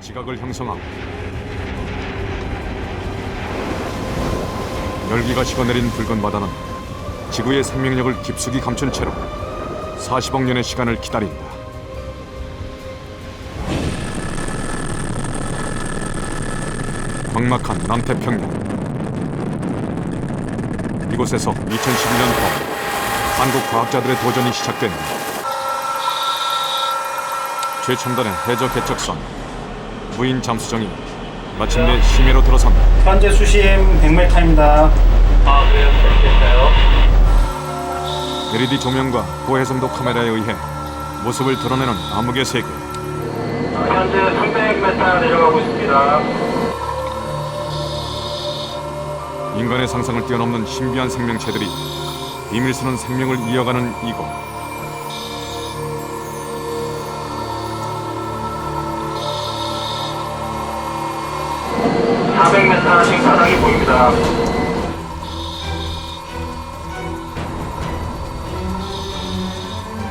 지각을 형성하고 열기가 식어내린 붉은 바다는 지구의 생명력을 깊숙이 감춘 채로 40억 년의 시간을 기다린다. 막막한 남태평양. 이곳에서 2011년 봄 한국 과학자들의 도전이 시작된다. 최첨단의 해저 개척선 무인 잠수정이 마침내 심해로 들어선다. 현재 수심 100m입니다. 그래요? 됐어요? LED 조명과 고해상도 카메라에 의해 모습을 드러내는 암흑의 세계. 현재 300m 내려가고 있습니다. 인간의 상상을 뛰어넘는 신비한 생명체들이 비밀스런 생명을 이어가는 이곳. 지금 바닥이 보입니다.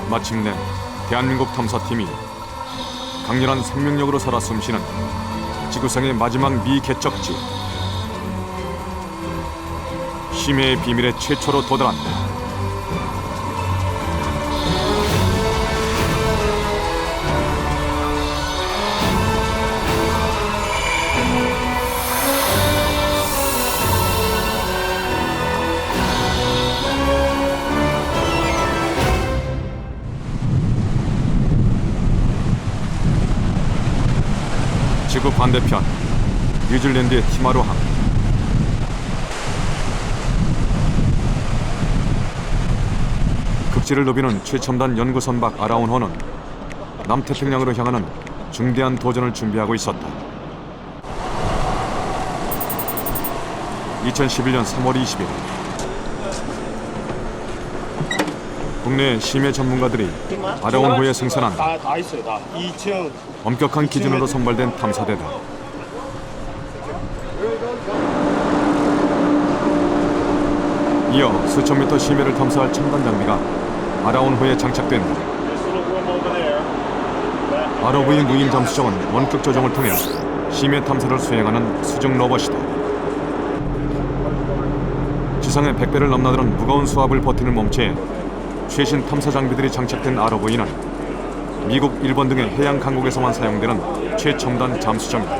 마침내 대한민국 탐사팀이 강렬한 생명력으로 살아 숨쉬는 지구상의 마지막 미개척지 심해의 비밀에 최초로 도달한다. 지구 반대편 뉴질랜드의 티마루항. 극지를 누비는 최첨단 연구 선박 아라운호는 남태평양으로 향하는 중대한 도전을 준비하고 있었다. 2011년 3월 20일 국내 심해 전문가들이 아라운호에 승선한 다 있어요, 다. 2층. 엄격한 기준으로 선발된 탐사대다. 이어 수천 미터 심해를 탐사할 첨단 장비가 아라운호에 장착된다. ROV 무인 잠수정은 원격 조정을 통해 심해 탐사를 수행하는 수중 로봇이다. 지상의 100배를 넘나드는 무거운 수압을 버티는 몸체에 최신 탐사 장비들이 장착된 ROV는 미국, 일본 등의 해양 강국에서만 사용되는 최첨단 잠수정이다.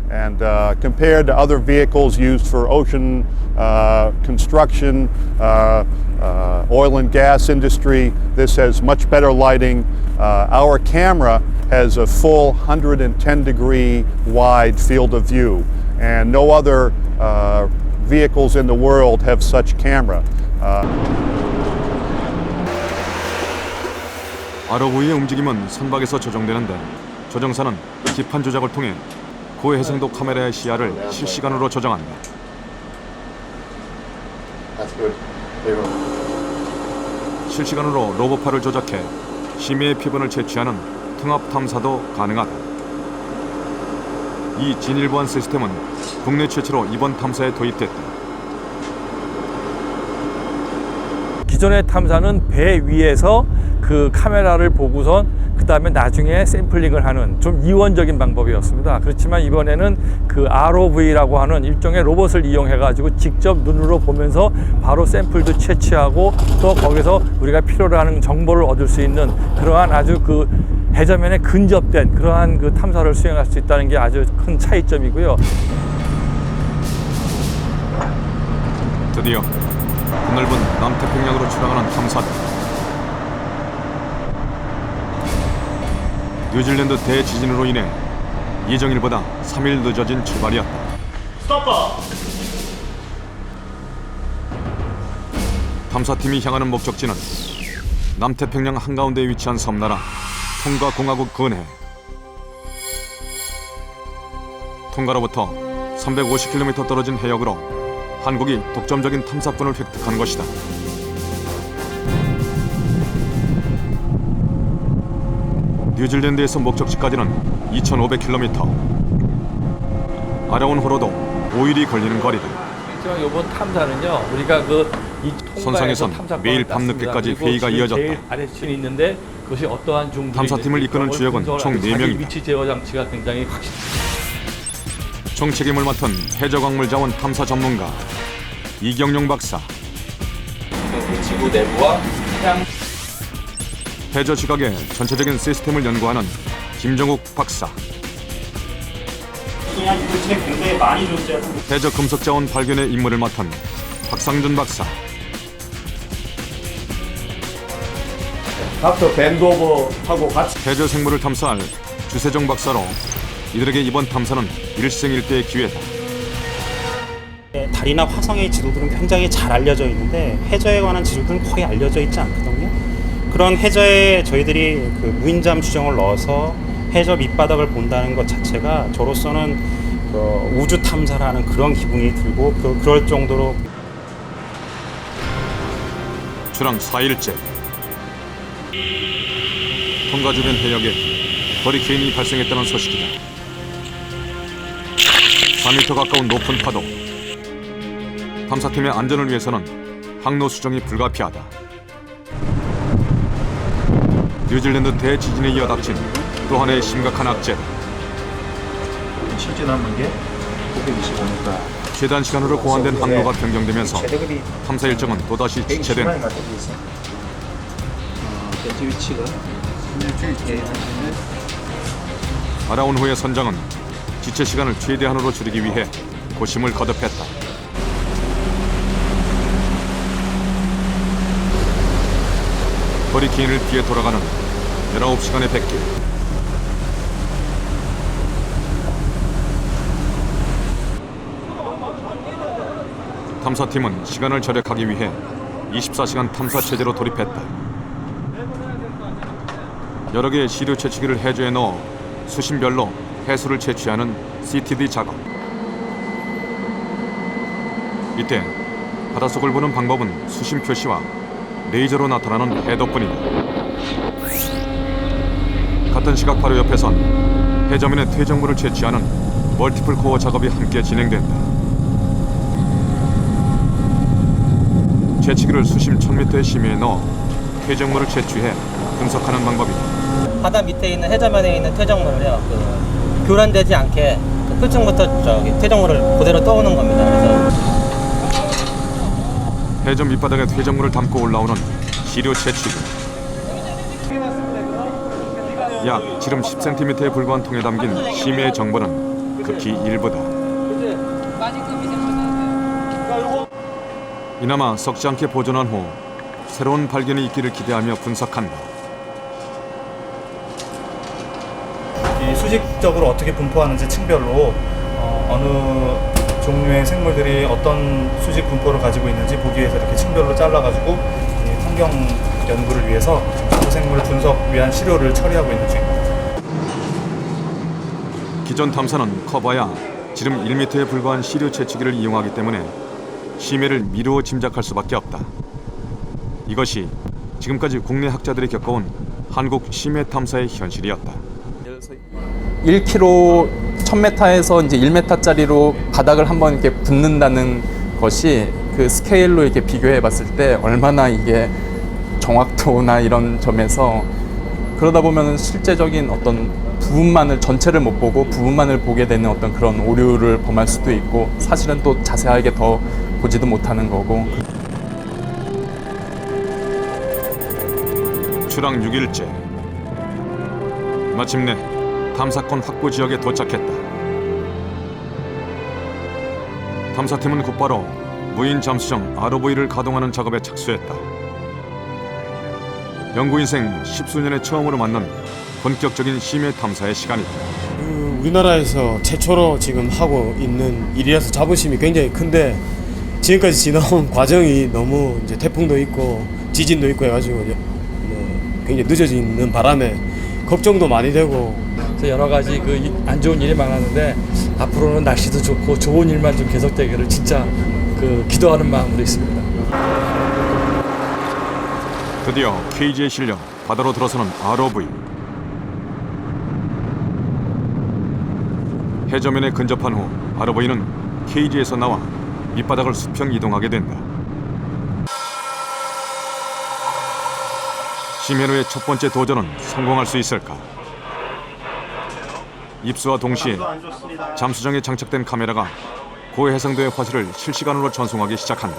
And compared to other vehicles used for ocean construction, oil and gas industry, this has much better lighting. Our camera has a full 110-degree wide field of view, and no other vehicles in the world have such camera. ROV의 움직임은 선박에서 조정되는데 조정사는 기판 조작을 통해 고해상도 카메라의 시야를 실시간으로 조정한다. 실시간으로 로봇팔을 조작해 심해의 피분을 채취하는 통합 탐사도 가능하다. 이 진일보한 시스템은 국내 최초로 이번 탐사에 도입됐다. 기존의 탐사는 배 위에서 그 카메라를 보고선 그 다음에 나중에 샘플링을 하는 좀 이원적인 방법이었습니다. 그렇지만 이번에는 그 ROV라고 하는 일종의 로봇을 이용해 가지고 직접 눈으로 보면서 바로 샘플도 채취하고 또 거기서 우리가 필요로 하는 정보를 얻을 수 있는 그러한 아주 그 해저면에 근접된 그러한 그 탐사를 수행할 수 있다는 게 아주 큰 차이점이고요. 드디어 넓은 남태평양으로 출항하는 탐사대. 뉴질랜드 대지진으로 인해 예정일보다 3일 늦어진 출발이었다. 스톱버! 탐사팀이 향하는 목적지는 남태평양 한가운데에 위치한 섬나라 tonga공화국 근해. tonga로부터 350km 떨어진 해역으로 한국이 독점적인 탐사권을 획득한 것이다. 뉴질랜드에서 목적지까지는 2,500km. 아라운호로도 5일이 걸리는 거리다. 이번 탐사는요, 우리가 그 선상에선 매일 밤늦게까지 회의가 이어졌다. 제일 아래층에 있는데 그것이 어떠한 중들이 탐사팀을 이끄는 주역은 총 4명이다. 위치 제어 장치가 굉장히 확실. 총 책임을 맡은 해저광물자원 탐사 전문가 이경용 박사, 그 지구 내부와 해양 해저 지각의 전체적인 시스템을 연구하는 김정욱 박사, 그냥 요즘에 굉장히 많이 존재하고 해저 금속 자원 발견의 임무를 맡은 박상준 박사, 닥터 밴드오버하고 같이 해저 생물을 탐사할 주세정 박사로 이들에게 이번 탐사는 일생일대의 기회다. 달이나 화성의 지도들은 굉장히 잘 알려져 있는데 해저에 관한 지도들은 거의 알려져 있지 않거든요. 그런 해저에 저희들이 그 무인잠 수정을 넣어서 해저 밑바닥을 본다는 것 자체가 저로서는 그 우주 탐사를 하는 그런 기분이 들고 그럴 정도로 출항 4일째, 통가 주변 해역에 허리케인이 발생했다는 소식이다. 4m 가까운 높은 파도. 탐사팀의 안전을 위해서는 항로 수정이 불가피하다. 뉴질랜드 대지진에 이어 닥친 또 하나의 심각한 악재다. 실제 남은 게 925m. 최단 시간으로 고안된 항로가 변경되면서 최대급이 탐사 일정은 또다시 120만이 지체된다. 갖다 있어. 현재 위치가 알아온 후의 선장은 지체 시간을 최대한으로 줄이기 위해 고심을 거듭했다. 허리케인을 피해 돌아가는 19시간의 백길. 탐사팀은 시간을 절약하기 위해 24시간 탐사 체제로 돌입했다. 여러 개의 시료 채취기를 해저에 넣어 수심별로 해수를 채취하는 CTD 작업. 이때 바닷속을 보는 방법은 수심 표시와 레이저로 나타나는 해도뿐이다. 같은 시각 바로 옆에선 해저면의 퇴적물을 채취하는 멀티플 코어 작업이 함께 진행된다. 채취기를 수심 1000m의 심해에 넣어 퇴적물을 채취해 분석하는 방법이다. 바다 밑에 있는 해저면에 있는 퇴적물을요, 교란되지 않게 끝층부터 퇴적물을 그대로 떠오는 겁니다. 그래서 해저 밑바닥에 퇴적물을 담고 올라오는 시료 채취기. 약 지름 10cm에 불과한 통에 담긴 심해의 정보는 극히 일부다. 이나마 썩지 않게 보존한 후 새로운 발견이 있기를 기대하며 분석한다. 이 수직적으로 어떻게 분포하는지 층별로 어느 종류의 생물들이 어떤 수직 분포를 가지고 있는지 보기 위해서 이렇게 층별로 잘라가지고 이 환경 연구를 위해서 그 생물 분석 위한 시료를 처리하고 있는 중입니다. 기존 탐사는 커봐야 지름 1m에 불과한 시료 채취기를 이용하기 때문에 심해를 미루어 짐작할 수밖에 없다. 이것이 지금까지 국내 학자들이 겪어온 한국 심해 탐사의 현실이었다. 1km 1000m에서 이제 1m짜리로 바닥을 한번 이렇게 붓는다는 것이 그 스케일로 이렇게 비교해 봤을 때 얼마나 이게 정확도나 이런 점에서 그러다 보면 실제적인 어떤 부분만을 전체를 못 보고 부분만을 보게 되는 어떤 그런 오류를 범할 수도 있고 사실은 또 자세하게 더 보지도 못하는 거고. 출항 6일째. 마침내 탐사권 확보 지역에 도착했다. 탐사팀은 곧바로 무인 잠수정 ROV를 가동하는 작업에 착수했다. 연구인생 10수년에 처음으로 맞는 본격적인 심해 탐사의 시간이다. 우리나라에서 최초로 지금 하고 있는 일이라서 자부심이 굉장히 큰데 지금까지 지나온 과정이 너무 이제 태풍도 있고 지진도 있고 해가지고 굉장히 늦어지는 바람에 걱정도 많이 되고 여러 가지 안 좋은 일이 많았는데 앞으로는 날씨도 좋고 좋은 일만 좀 계속되기를 진짜 기도하는 마음으로 있습니다. 드디어 KG에 실려 바다로 들어서는 ROV. 해저면에 근접한 후 ROV는 KG에서 나와 밑바닥을 수평 이동하게 된다. 심해로의 첫 번째 도전은 성공할 수 있을까? 입수와 동시에 잠수정에 장착된 카메라가 고해상도의 화질을 실시간으로 전송하기 시작한다.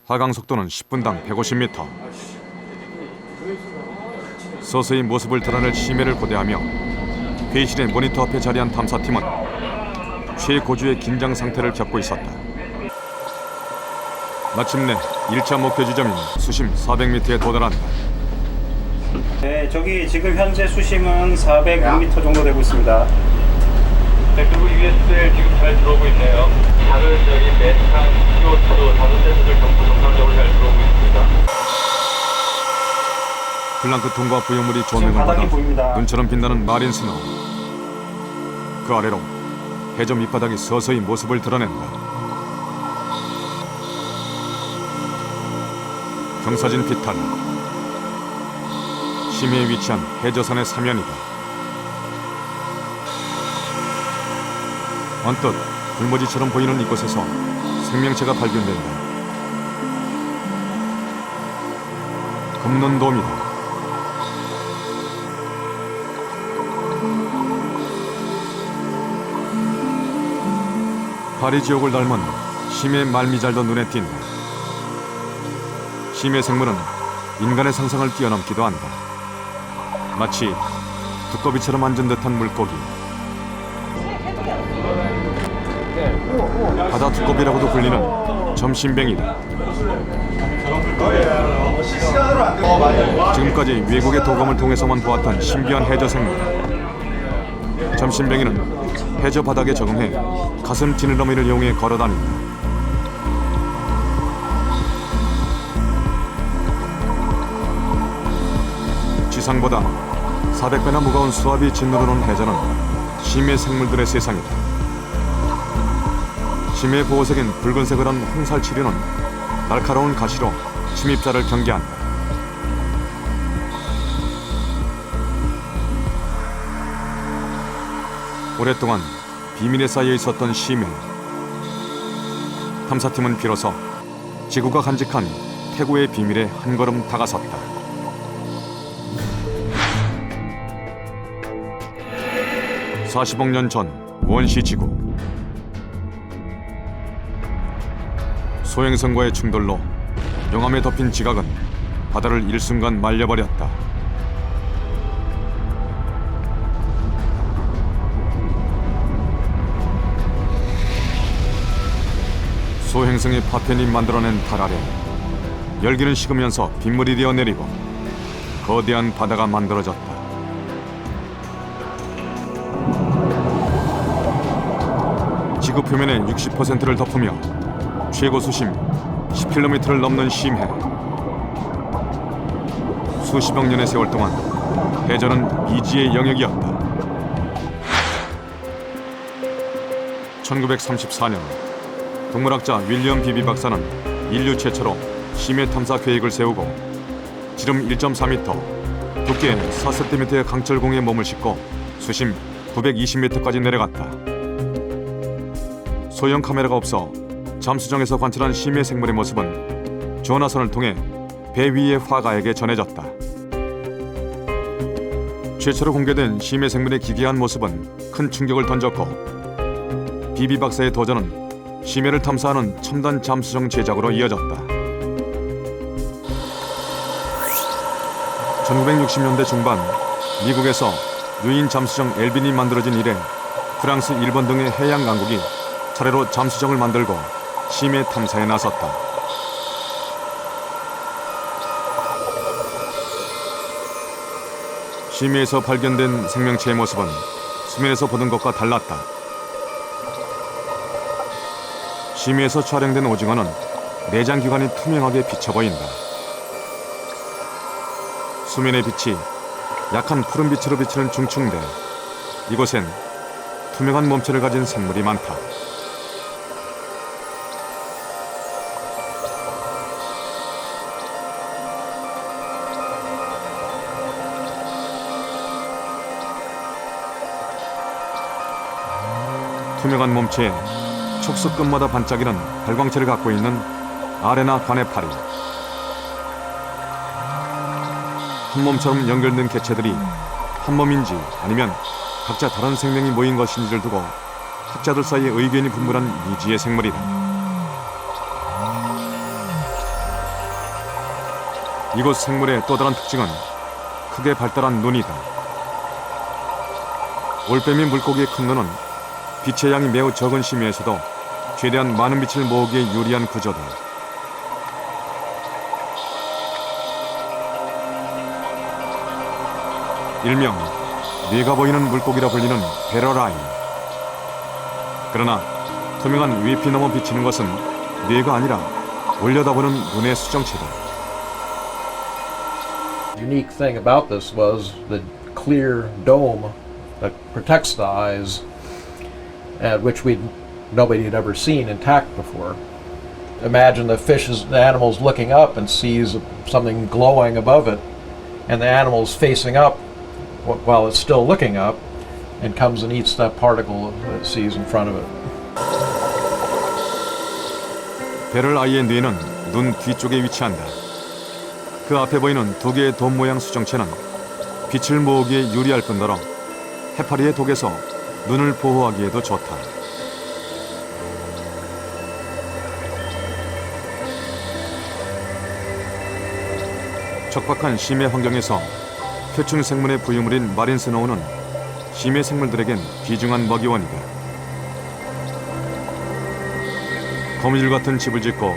하강 속도는 10분당 150m. 서서히 모습을 드러낼 심해를 고대하며 회의실의 모니터 앞에 자리한 탐사팀은 최고조의 긴장 상태를 겪고 있었다. 마침내 1차 목표 지점인 수심 400m에 도달한다. 네, 저기 지금 현재 수심은 406m 정도 되고 있습니다. 네, 그리고 USL 지금 잘 들어오고 있네요. 다른 저기 메탄, CO2 다른 센서들 전부 정상적으로 잘 들어오고 있습니다. 플랑크 통과 부유물이 조명을 바닥이 받아 보입니다. 눈처럼 빛나는 마린 스노우. 그 아래로 해저 밑바닥이 서서히 모습을 드러낸다. 경사진 비탈. 심해에 위치한 해저선의 사면이다. 언뜻 불모지처럼 보이는 이곳에서 생명체가 발견된다. 금론돔이다. 파리 지옥을 닮은 심해 말미잘도 눈에 띈다. 심해 생물은 인간의 상상을 뛰어넘기도 한다. 마치 두꺼비처럼 앉은 듯한 물고기. 바다 두꺼비라고도 불리는 점심뱅이다. 지금까지 외국의 도감을 통해서만 보았던 신비한 해저 생물. 점심뱅이는 해저 바닥에 적응해 가슴 지느러미를 이용해 걸어다닌다. 지상보다 400배나 무거운 수압이 짓누르는 해저는 심해 생물들의 세상이다. 심해 보호색인 붉은색을 한 홍살치류는 날카로운 가시로 침입자를 경계한다. 오랫동안 비밀에 쌓여 있었던 심해. 탐사팀은 비로소 지구가 간직한 태고의 비밀에 한 걸음 다가섰다. (40억 년) 전 원시 지구. 소행성과의 충돌로 용암에 덮인 지각은 바다를 일순간 말려버렸다. 소행성의 파편이 만들어낸 달 아래 열기는 식으면서 빗물이 되어 내리고 거대한 바다가 만들어졌다. 지구 표면의 60%를 덮으며 최고 수심 10km를 넘는 심해. 수십억 년의 세월 동안 해저는 미지의 영역이었다. 1934년 동물학자 윌리엄 비비 박사는 인류 최초로 심해 탐사 계획을 세우고 지름 1.4m, 두께 4cm의 강철공에 몸을 싣고 수심 920m까지 내려갔다. 소형 카메라가 없어 잠수정에서 관찰한 심해 생물의 모습은 전화선을 통해 배 위의 화가에게 전해졌다. 최초로 공개된 심해 생물의 기괴한 모습은 큰 충격을 던졌고 비비 박사의 도전은 심해를 탐사하는 첨단 잠수정 제작으로 이어졌다. 1960년대 중반 미국에서 유인 잠수정 엘빈이 만들어진 이래 프랑스, 일본 등의 해양 강국이 차례로 잠수정을 만들고 심해 탐사에 나섰다. 심해에서 발견된 생명체의 모습은 수면에서 보던 것과 달랐다. 심해에서 촬영된 오징어는 내장 기관이 투명하게 비쳐 보인다. 수면의 빛이 약한 푸른빛으로 비치는 중충대. 이곳엔 투명한 몸체를 가진 생물이 많다. 투명한 몸체에 촉수끝마다 반짝이는 발광체를 갖고 있는 아래나 관해파리. 한 몸처럼 연결된 개체들이 한 몸인지 아니면 각자 다른 생명이 모인 것인지를 두고 학자들 사이에 의견이 분분한 미지의 생물이다. 이곳 생물의 또 다른 특징은 크게 발달한 눈이다. 올빼미 물고기의 큰 눈은 빛의 양이 매우 적은 심해에서도 최대한 많은 빛을 모으기에 유리한 구조다. 일명 뇌가 보이는 물고기라 불리는 베러라인. 그러나 투명한 위피 넘어 비치는 것은 뇌가 아니라 올려다보는 눈의 수정체다. The unique thing about this was the clear dome that protects the eyes, which nobody had ever seen intact before. Imagine the animal's looking up and sees something glowing above it, and the animal's facing up while it's still looking up, and comes and eats that particle that it sees in front of it. 베럴 아이의 뇌는 눈 뒤쪽에 위치한다. 그 앞에 보이는 두 개의 돔 모양 수정체는 빛을 모으기에 유리할 뿐더러 해파리의 독에서 눈을 보호하기에도 좋다. 척박한 심해 환경에서 표충 생물의 부유물인 마린 스노우는 심해 생물들에겐 귀중한 먹이원이다. 거미줄 같은 집을 짓고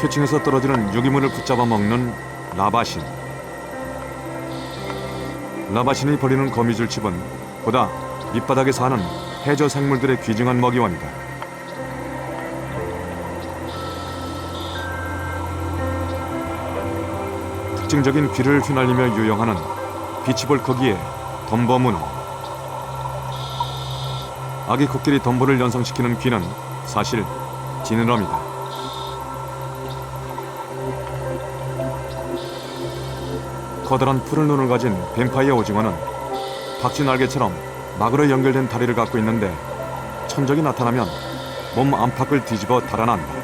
표층에서 떨어지는 유기물을 붙잡아 먹는 라바신. 라바신이 버리는 거미줄 집은 보다 밑바닥에 사는 해저 생물들의 귀중한 먹이원이다. 특징적인 귀를 휘날리며 유영하는 빛이 볼 크기의 덤버문어. 아기 코끼리 덤보를 연상시키는 귀는 사실 지느러미다. 커다란 푸른 눈을 가진 뱀파이어 오징어는 박쥐 날개처럼 막으로 연결된 다리를 갖고 있는데 천적이 나타나면 몸 안팎을 뒤집어 달아난다.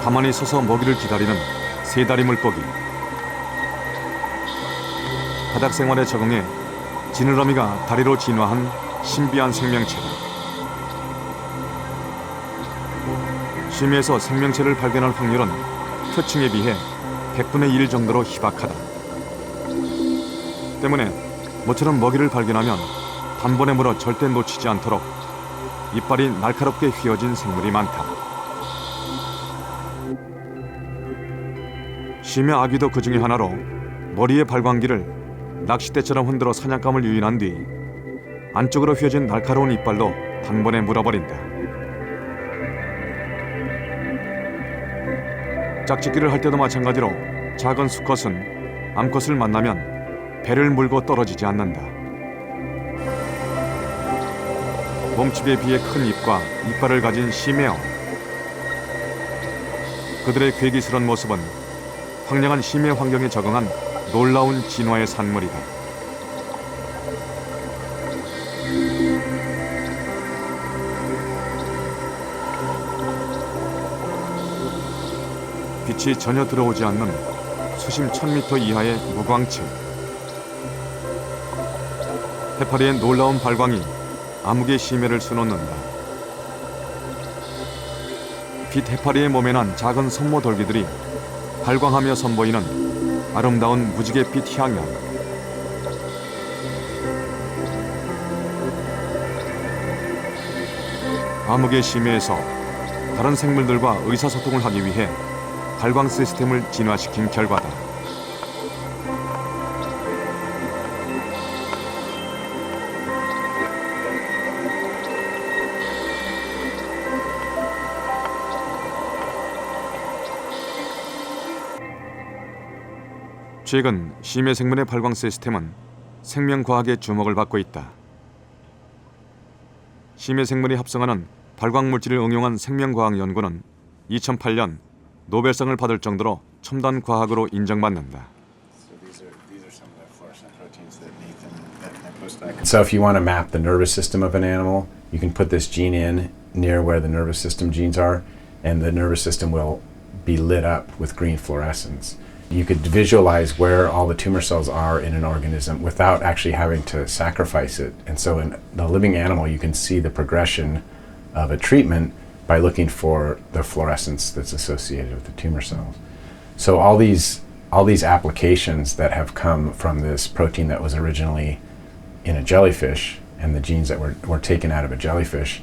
가만히 서서 먹이를 기다리는 세다리 물고기. 바닥 생활에 적응해 지느러미가 다리로 진화한 신비한 생명체다. 심해에서 생명체를 발견할 확률은 표층에 비해 100분의 1 정도로 희박하다. 때문에 모처럼 먹이를 발견하면 단번에 물어 절대 놓치지 않도록 이빨이 날카롭게 휘어진 생물이 많다. 심해 아귀도 그 중에 하나로 머리의 발광기를 낚싯대처럼 흔들어 사냥감을 유인한 뒤 안쪽으로 휘어진 날카로운 이빨로 단번에 물어버린다. 짝짓기를 할 때도 마찬가지로 작은 수컷은 암컷을 만나면 배를 물고 떨어지지 않는다. 몸집에 비해 큰 입과 이빨을 가진 심해어. 그들의 괴기스러운 모습은 황량한 심해 환경에 적응한 놀라운 진화의 산물이다. 빛이 전혀 들어오지 않는 수심 1000m 이하의 무광층. 해파리의 놀라운 발광이 암흑의 심해를 수놓는다. 빛 해파리의 몸에 난 작은 섬모 돌기들이 발광하며 선보이는 아름다운 무지개 빛 향연. 암흑의 심해에서 다른 생물들과 의사소통을 하기 위해 발광 시스템을 진화시킨 결과다. 최근 심해 생물의 발광 시스템은 생명과학의 주목을 받고 있다. 심해 생물이 합성하는 발광 물질을 응용한 생명과학 연구는 2008년 노벨상을 받을 정도로 첨단 과학으로 인정받는다. So if you want to map the nervous system of an animal, you can put this gene in near where the nervous system genes are, and the nervous system will be lit up with green fluorescence. You could visualize where all the tumor cells are in an organism without actually having to sacrifice it. And so in the living animal, you can see the progression of a treatment by looking for the fluorescence that's associated with the tumor cells. So all these applications that have come from this protein that was originally in a jellyfish and the genes that were taken out of a jellyfish.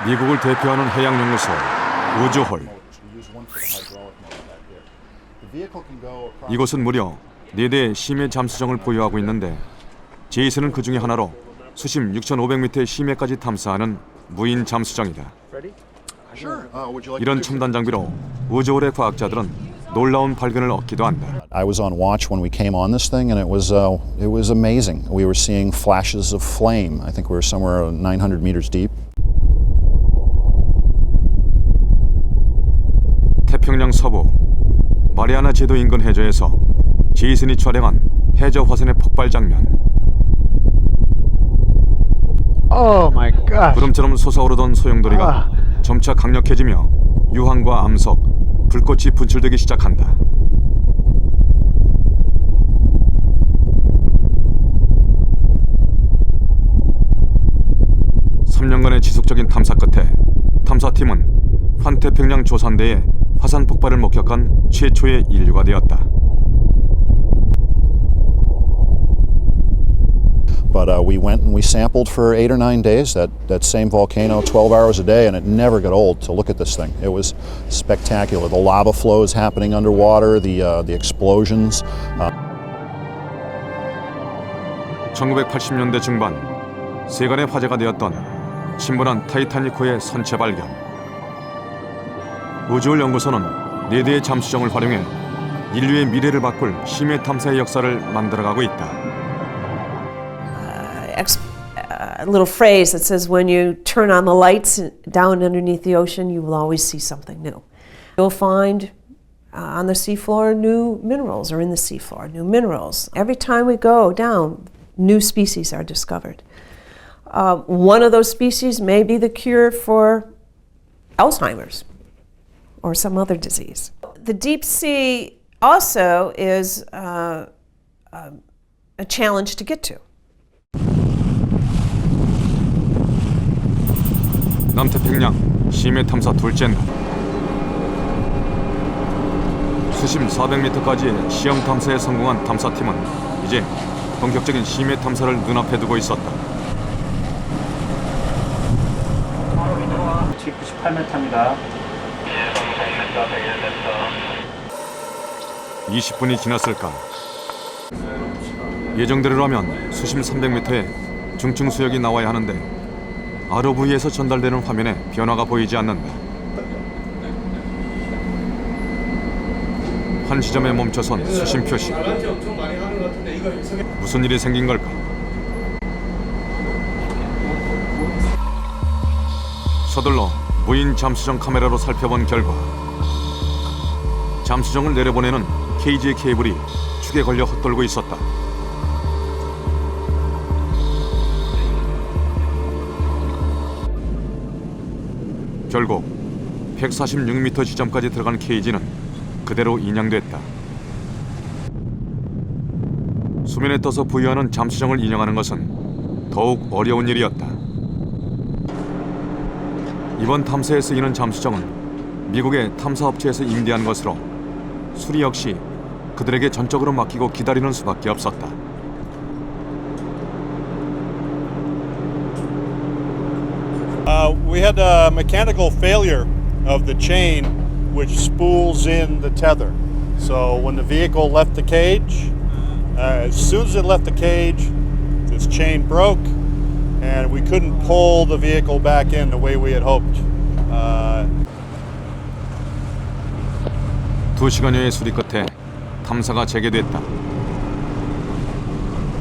미국을 대표하는 해양연구소 우주홀. 이곳은 무려 4대의 심해 잠수정을 보유하고 있는데 제이슨은 그 중에 하나로 수심 6,500m의 심해까지 탐사하는 무인 잠수정이다. 이런 첨단 장비로 우주홀의 과학자들은 놀라운 발견을 얻기도 한다. I was on watch when we came on this thing, and it was amazing. We were seeing flashes of flame. I think we were somewhere 900 meters deep. 태평양 서부 마리아나 제도 인근 해저에서 제이슨이 촬영한 해저 화산의 폭발 장면. Oh my God. 구름처럼 솟아오르던 소용돌이가 점차 강력해지며 유황과 암석, 불꽃이 분출되기 시작한다. (3년간의) 지속적인 탐사 끝에 탐사팀은 환태평양 조산대의 화산 폭발을 목격한 최초의 인류가 되었다. But we went and we sampled for 8 or 9 days, that same volcano, 12 hours a day, and it never got old to look at this thing. It was spectacular. The lava flows happening underwater, the explosions. 1980년대 중반 세간의 화제가 되었던 침몰한 타이타닉호의 선체 발견. 우주홀 연구소는 4대의 잠수정을 활용해 인류의 미래를 바꿀 심해 탐사의 역사를 만들어가고 있다. A little phrase that says when you turn on the lights down underneath the ocean, you will always see something new. You'll find on the seafloor new minerals, or in the seafloor new minerals. Every time we go down, new species are discovered. One of those species may be the cure for Alzheimer's or some other disease. The deep sea also is a challenge to get to. 남태평양 심해 탐사 둘째 날. 수심 400m까지의 시험 탐사에 성공한 탐사팀은 이제 본격적인 심해 탐사를 눈앞에 두고 있었다. 98m입니다. 20분이 지났을까. 예정대로라면 수심 300m의 중증 수역이 나와야 하는데 ROV에서 전달되는 화면에 변화가 보이지 않는다. 한 지점에 멈춰선 수심 표시. 무슨 일이 생긴 걸까? 서둘러 무인 잠수정 카메라로 살펴본 결과 잠수정을 내려보내는 케이지의 케이블이 축에 걸려 헛돌고 있었다. 결국 146m 지점까지 들어간 케이지는 그대로 인양됐다. 수면에 떠서 부유하는 잠수정을 인양하는 것은 더욱 어려운 일이었다. 이번 탐사에 쓰이는 잠수정은 미국의 탐사업체에서 임대한 것으로 수리 역시 그들에게 전적으로 맡기고 기다리는 수밖에 없었다. We had a mechanical failure of the chain which spools in the tether. So when the vehicle left the cage, as soon as it left the cage, this chain broke and we couldn't pull the vehicle back in the way we had hoped. 2시간여의 수리 끝에 탐사가 재개됐다.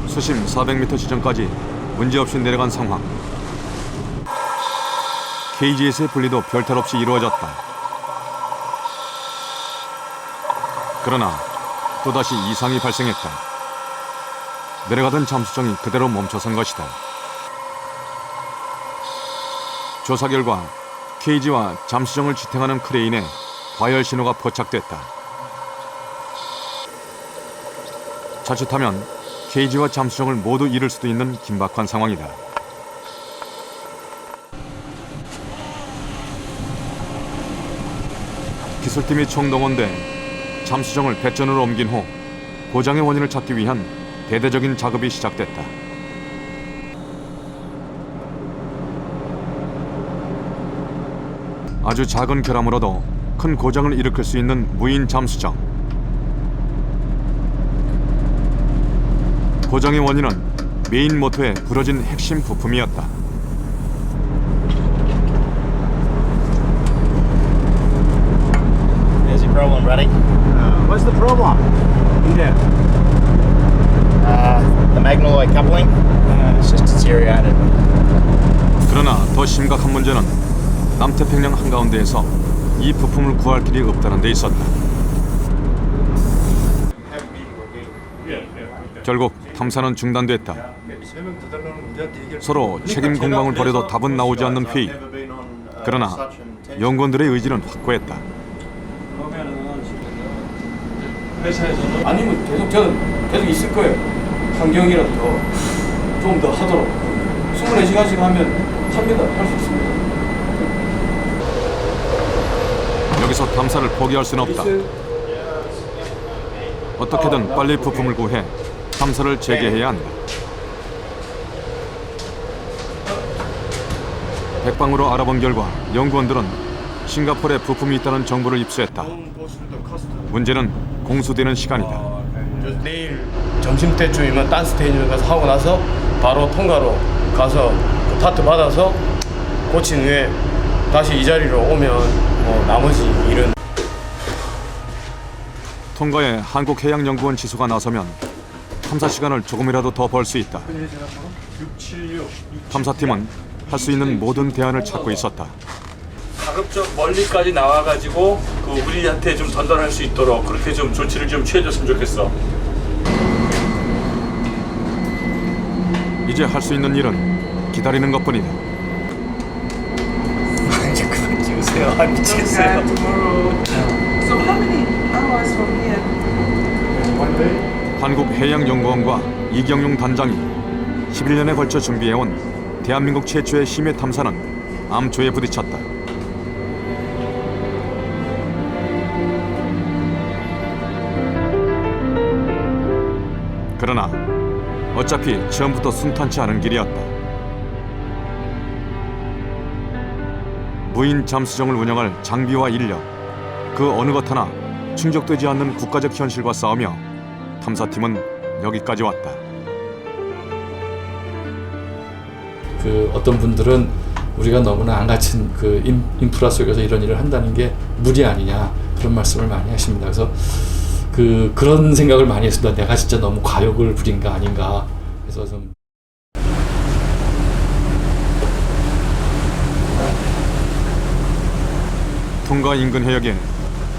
수심 400m 지점까지 문제없이 내려간 상황. 케이지에서의 분리도 별탈 없이 이루어졌다. 그러나 또다시 이상이 발생했다. 내려가던 잠수정이 그대로 멈춰선 것이다. 조사 결과 케이지와 잠수정을 지탱하는 크레인에 과열 신호가 포착됐다. 자칫하면 케이지와 잠수정을 모두 잃을 수도 있는 긴박한 상황이다. 기술팀이 총동원돼 잠수정을 배전으로 옮긴 후 고장의 원인을 찾기 위한 대대적인 작업이 시작됐다. 아주 작은 결함으로도 큰 고장을 일으킬 수 있는 무인 잠수정. 고장의 원인은 메인 모터의 부러진 핵심 부품이었다. Is the problem ready? What's the problem? Yeah. The magnetoid coupling. It's just deteriorated. 그러나 더 심각한 문제는 남태평양 한가운데에서 이 부품을 구할 길이 없다는 데 있었다. 결국 탐사는 중단됐다. 서로 책임 공방을 벌여도 답은 나오지 않는 회의. 그러나 연구원들의 의지는 확고했다. 회사에서는 아니면 저는 계속 있을 거예요. 환경이라도 좀 더 하도록 24시간씩 하면 합니다. 할 수 있습니다. 여기서 탐사를 포기할 수는 없다. 어떻게든 빨리 부품을 구해 탐사를 재개해야 한다. 백방으로 알아본 결과 연구원들은 싱가포르에 부품이 있다는 정보를 입수했다. 문제는 공수되는 시간이다. 내일 점심때쯤이면 딴 스테이지를 가서 하고 나서 바로 통과로 가서 그 타트 받아서 고친 후에 다시 이 자리로 오면 나머지 일은 통과에 한국해양연구원 지소가 나서면 탐사 시간을 조금이라도 더 벌 수 있다. 탐사팀은 할 수 있는 모든 대안을 찾고 있었다. 가급적 멀리까지 나와가지고 우리한테 좀 전달할 수 있도록 그렇게 좀 조치를 좀 취해줬으면 좋겠어. 이제 할 수 있는 일은 기다리는 것뿐이다. 이제 그만 찍으세요. 아, 미치겠어요. So how many hours from here? 한국해양연구원과 이경용 단장이 11년에 걸쳐 준비해온 대한민국 최초의 심해 탐사는 암초에 부딪혔다. 그러나 어차피 처음부터 순탄치 않은 길이었다. 무인 잠수정을 운영할 장비와 인력, 그 어느 것 하나 충족되지 않는 국가적 현실과 싸우며 탐사팀은 여기까지 왔다. 어떤 분들은 우리가 너무나 안 갖춘 인프라 속에서 이런 일을 한다는 게 무리 아니냐 그런 말씀을 많이 하십니다. 그래서 그런 생각을 많이 했습니다. 내가 진짜 너무 과욕을 부린 거 아닌가. 그래서 좀 통과 인근 해역에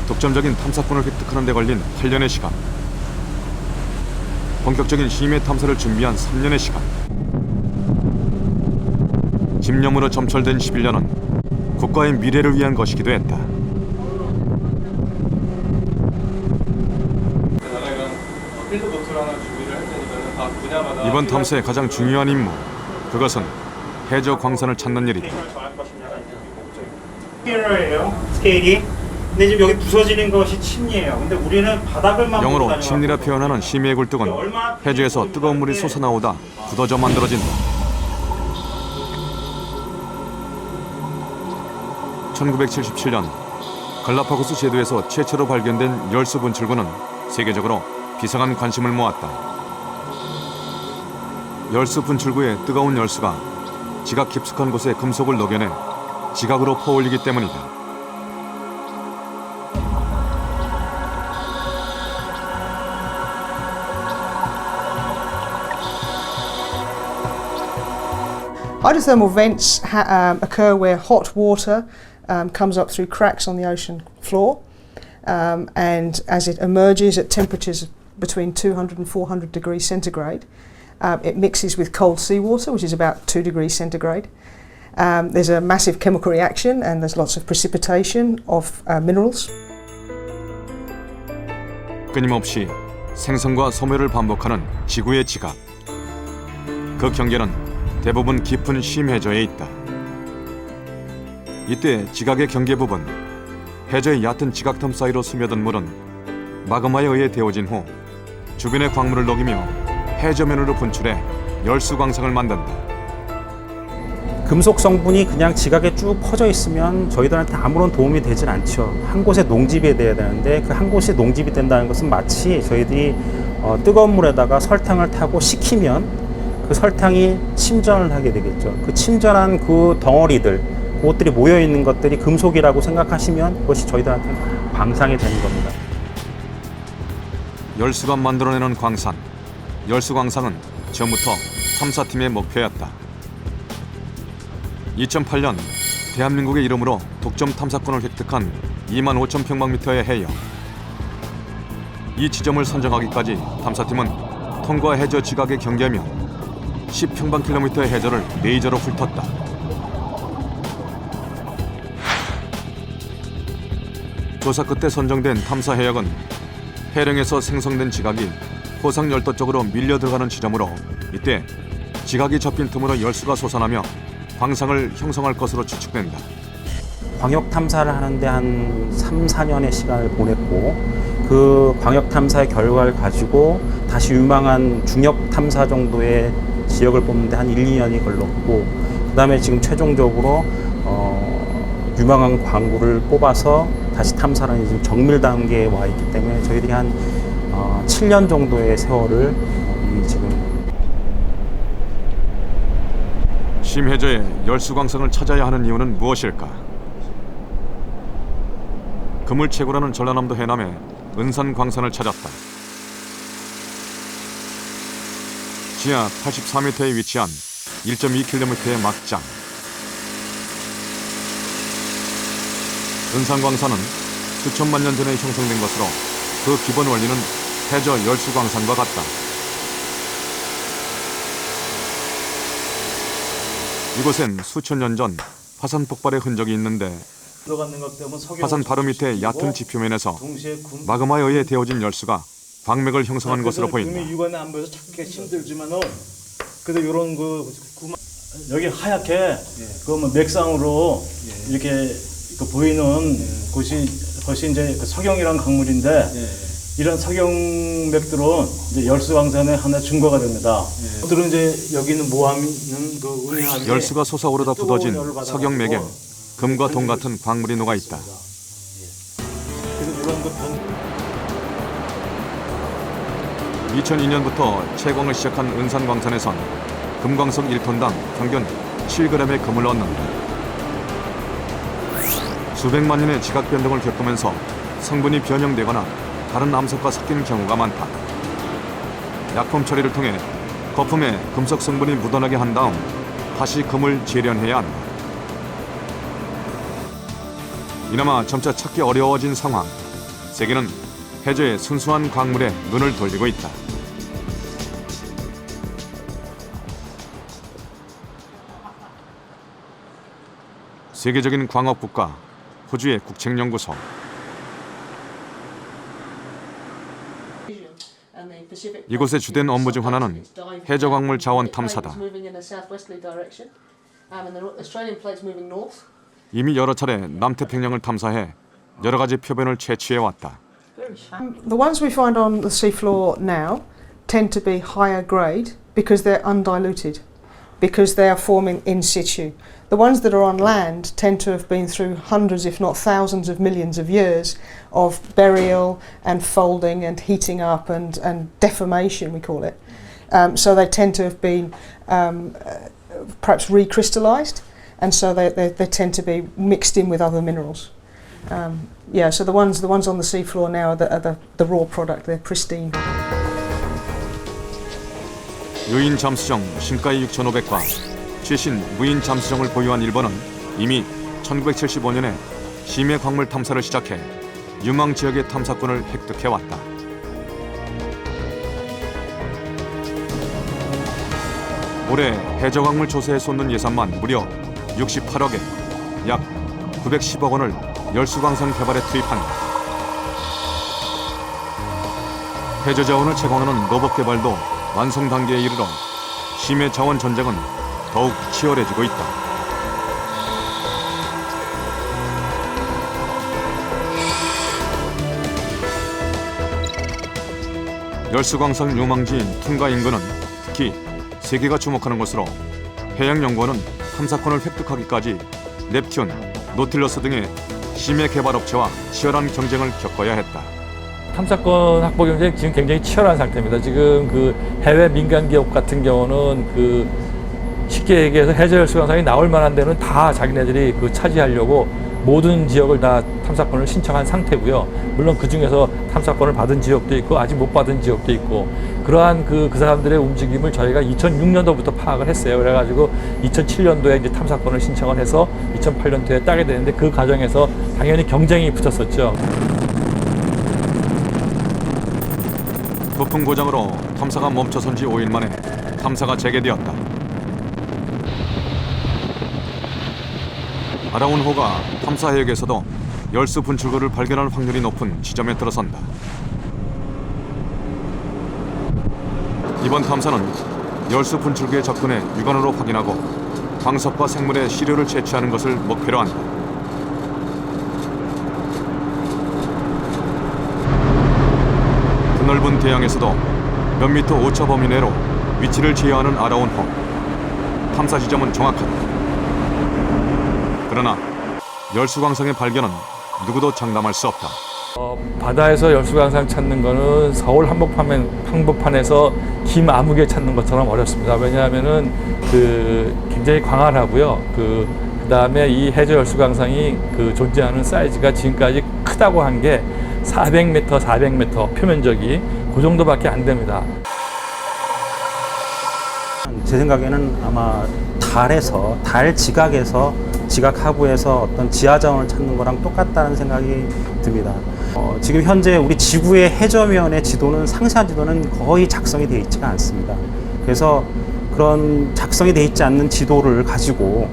독점적인 탐사권을 획득하는 데 걸린 8년의 시간. 본격적인 심해 탐사를 준비한 3년의 시간. 집념으로 점철된 11년은 국가의 미래를 위한 것이기도 했다. 이번 탐사의 가장 중요한 임무, 그것은 해저 광산을 찾는 일이다. 스케일이. 근데 지금 여기 부서지는 것이 침니예요. 근데 우리는 바닥을만 영어로 침니라 표현하는 심해의 굴뚝은 해저에서 뜨거운 물이 솟아나오다 굳어져 만들어진다. 1977년 갈라파고스 제도에서 최초로 발견된 열수 분출구는 세계적으로 비상한 관심을 모았다. 열수 분출구의 뜨거운 열수가 지각 깊숙한 곳에 금속을 녹여내 지각으로 퍼올리기 때문이다. Hydrothermal vents occur where hot water comes up through cracks on the ocean floor. and as it emerges at temperatures between 200 and 400 degrees centigrade, it mixes with cold seawater, which is about 2 degrees centigrade. There's a massive chemical reaction and there's lots of precipitation of minerals. 끊임없이 생성과 소멸을 반복하는 지구의 지각. 그 경계는 대부분 깊은 심해저에 있다. 이때 지각의 경계 부분, 해저의 얕은 지각틈 사이로 스며든 물은 마그마에 의해 데워진 후 주변의 광물을 녹이며 해저면으로 분출해 열수 광선을 만든다. 금속 성분이 그냥 지각에 쭉 퍼져 있으면 저희들한테 아무런 도움이 되질 않죠. 한 곳에 농집이 돼야 되는데 그 한 곳에 농집이 된다는 것은 마치 저희들이 뜨거운 물에다가 설탕을 타고 식히면 그 설탕이 침전을 하게 되겠죠. 그 침전한 그 덩어리들, 그것들이 모여 있는 것들이 금속이라고 생각하시면 그것이 저희들한테 광산이 되는 겁니다. 열수가 만들어내는 광산, 열수광산은 처음부터 탐사팀의 목표였다. 2008년 대한민국의 이름으로 독점 탐사권을 획득한 25,000평방미터의 해역. 이 지점을 선정하기까지 탐사팀은 통과 해저 지각의 경계며 10평방킬로미터의 해저를 레이저로 훑었다. 조사 끝에 선정된 탐사 해역은 해령에서 생성된 지각이 호상열도 쪽으로 밀려 들어가는 지점으로 이때 지각이 접힌 틈으로 열수가 솟아나며 광상을 형성할 것으로 추측된다. 광역 탐사를 하는데 한 3, 4년의 시간을 보냈고 그 광역 탐사의 결과를 가지고 다시 유망한 중역 탐사 정도의 지역을 뽑는데 한 1, 2년이 걸렸고 그 다음에 지금 최종적으로 유망한 광구를 뽑아서 다시 탐사는 지금 정밀 단계에 와 있기 때문에 저희들이 한 7년 정도의 세월을 지금 심해저에 열수광선을 찾아야 하는 이유는 무엇일까? 금을 채굴하는 전라남도 해남에 은산광산을 찾았다. 지하 84m에 위치한 1.2km의 막장. 은산광산은 수천만 년 전에 형성된 것으로 그 기본 원리는 해저 열수광산과 같다. 이곳엔 수천 년 전 화산 폭발의 흔적이 있는데 화산 바로 밑에 얕은 지표면에서 마그마에 의해 데워진 열수가 광맥을 형성한 것으로 보인다. 육안에 안 보여서 찾기 힘들지만은 그래도 이런 여기 하얗게 그 맥상으로 이렇게 보이는 것이 이제 그 석영이라는 강물인데 이런 석영맥들은 이제 열수광산의 하나의 증거가 됩니다. 그들은 이제 여기는 모함은 그 은하에 열수가 솟아오르다 굳어진 석영맥에 금과 동 같은 광물이 녹아 있다. 2002년부터 채광을 시작한 은산광산에선 금광석 1톤당 평균 7g의 금을 얻는다. 수백만 년의 지각 변동을 겪으면서 성분이 변형되거나 다른 암석과 섞인 경우가 많다. 약품 처리를 통해 거품에 금속 성분이 묻어나게 한 다음 다시 금을 재련해야 한다. 이나마 점차 찾기 어려워진 상황. 세계는 해저의 순수한 광물에 눈을 돌리고 있다. 세계적인 광업 국가 호주의 국책연구소. 이곳의 주된 업무 중 하나는 해저 광물 자원 탐사다. 이미 여러 차례 남태평양을 탐사해 여러 가지 표본을 채취해 왔다. The ones we find on the seafloor now tend to be higher grade because they're undiluted, because they are forming in situ. The ones that are on land tend to have been through hundreds, if not thousands of millions of years of burial and folding and heating up and deformation, we call it. So they tend to have been perhaps recrystallized, and so they tend to be mixed in with other minerals. So the ones on the seafloor now are the raw product. They're pristine. 유인 잠수정 신가이 6,500과 최신 무인 잠수정을 보유한 일본은 이미 1975년에 심해 광물 탐사를 시작해 유망 지역의 탐사권을 획득해왔다. 올해 해저광물 조사에 쏟는 예산만 무려 68억에 약 910억 원을 열수광산 개발에 투입한다. 해저 자원을 채광하는 로봇 개발도 완성 단계에 이르러 심해 자원 전쟁은 더욱 치열해지고 있다. 열수광산 유망지인 퉁가 인근은 특히 세계가 주목하는 곳으로 해양연구원은 탐사권을 획득하기까지 넵튠, 노틸러스 등의 심해 개발업체와 치열한 경쟁을 겪어야 했다. 탐사권 확보 경쟁이 지금 굉장히 치열한 상태입니다. 지금 그 해외 민간 기업 같은 경우는 그 쉽게 얘기해서 해저 열수광산이 나올 만한 데는 다 자기네들이 그 차지하려고 모든 지역을 다 탐사권을 신청한 상태고요. 물론 그 중에서 탐사권을 받은 지역도 있고 아직 못 받은 지역도 있고 그러한 그 사람들의 움직임을 저희가 2006년도부터 파악을 했어요. 그래가지고 2007년도에 이제 탐사권을 신청을 해서 2008년도에 따게 되는데 그 과정에서 당연히 경쟁이 붙었었죠. 부품 고장으로 탐사가 멈춰선 지 5일 만에 탐사가 재개되었다. 아라운호가 탐사 해역에서도 열수 분출구를 발견할 확률이 높은 지점에 들어선다. 이번 탐사는 열수 분출구에 접근해 육안으로 확인하고 광석과 생물의 시료를 채취하는 것을 목표로 한다. 드넓은 대양에서도 몇 미터 오차 범위 내로 위치를 제어하는 아라운호. 탐사 지점은 정확하다. 그러나 열수광상의 발견은 누구도 장담할 수 없다. 바다에서 열수광산 찾는 거는 서울 한복판에서 김아무개 찾는 것처럼 어렵습니다. 왜냐하면은 그 굉장히 광활하고요. 그다음에 이 해저 열수광산이 그 존재하는 사이즈가 지금까지 크다고 한 게 400m 표면적이 그 정도밖에 안 됩니다. 제 생각에는 아마 달 지각에서 지각 하부에서 어떤 지하 자원을 찾는 거랑 똑같다는 생각이 듭니다. 지금 현재 우리 지구의 해저면의 지도는 상세한 지도는 거의 작성이 되어 있지가 않습니다. 그래서 그런 작성이 되어 있지 않는 지도를 가지고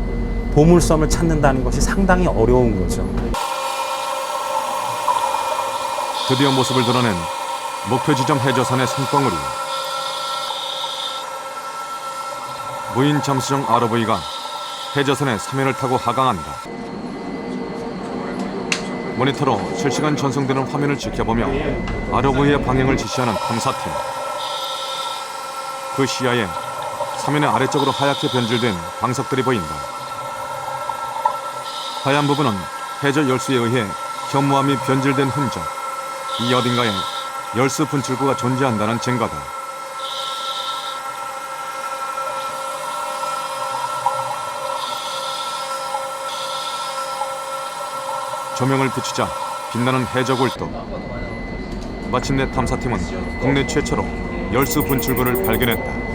보물섬을 찾는다는 것이 상당히 어려운 거죠. 드디어 모습을 드러낸 목표 지점 해저선의 산봉우리. 무인 잠수정 ROV가 해저선의 사면을 타고 하강한다. 모니터로 실시간 전송되는 화면을 지켜보며 ROV의 방향을 지시하는 탐사팀. 그 시야에 사면의 아래쪽으로 하얗게 변질된 방석들이 보인다. 하얀 부분은 해저 열수에 의해 현무암이 변질된 흔적. 이 어딘가에 열수 분출구가 존재한다는 증거다. 조명을 비추자 빛나는 해저 굴뚝. 마침내 탐사팀은 국내 최초로 열수 분출구를 발견했다.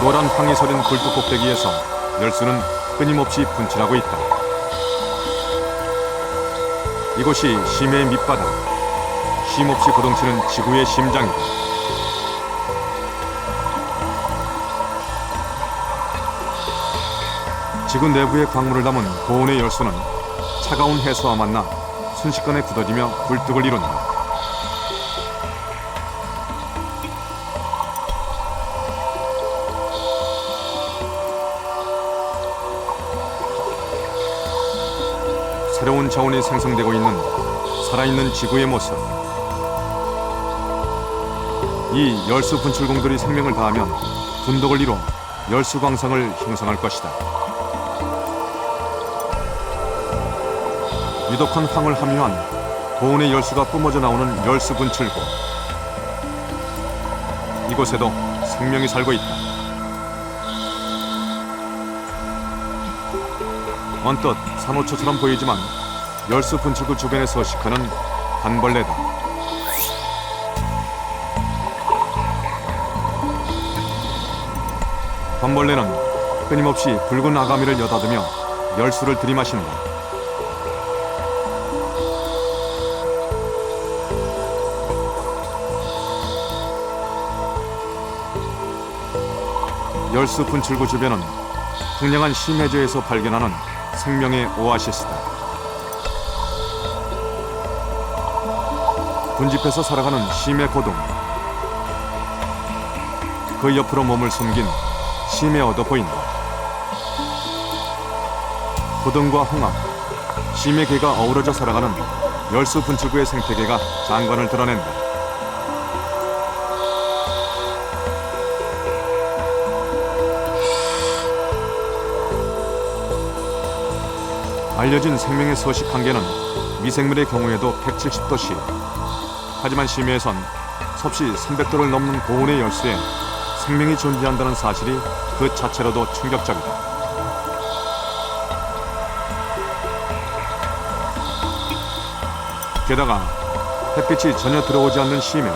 노란 황이 서린 굴뚝 꼭대기에서 열수는 끊임없이 분출하고 있다. 이곳이 심해의 밑바닥, 쉼없이 고동치는 지구의 심장이다. 지구 내부의 광물을 담은 고온의 열수는 차가운 해수와 만나 순식간에 굳어지며 굴뚝을 이룬다. 새로운 자원이 생성되고 있는 살아있는 지구의 모습. 이 열수 분출공들이 생명을 다하면 분독을 이뤄 열수 광상을 형성할 것이다. 유독한 황을 함유한 고온의 열수가 뿜어져 나오는 열수 분출구. 이곳에도 생명이 살고 있다. 언뜻 산호초처럼 보이지만 열수 분출구 주변에 서식하는 단벌레다. 범벌레는 끊임없이 붉은 아가미를 여닫으며 열수를 들이마신다. 열수 분출구 주변은 풍량한 심해저에서 발견하는 생명의 오아시스다. 군집해서 살아가는 심해 고동, 그 옆으로 몸을 숨긴 심해 얻어 보인다. 고동과 홍합, 심해 개가 어우러져 살아가는 열수 분출구의 생태계가 장관을 드러낸다. 알려진 생명의 서식 한계는 미생물의 경우에도 170도씨. 하지만 심해에선 섭씨 300도를 넘는 고온의 열수에 생명이 존재한다는 사실이 그 자체로도 충격적이다. 게다가 햇빛이 전혀 들어오지 않는 심해.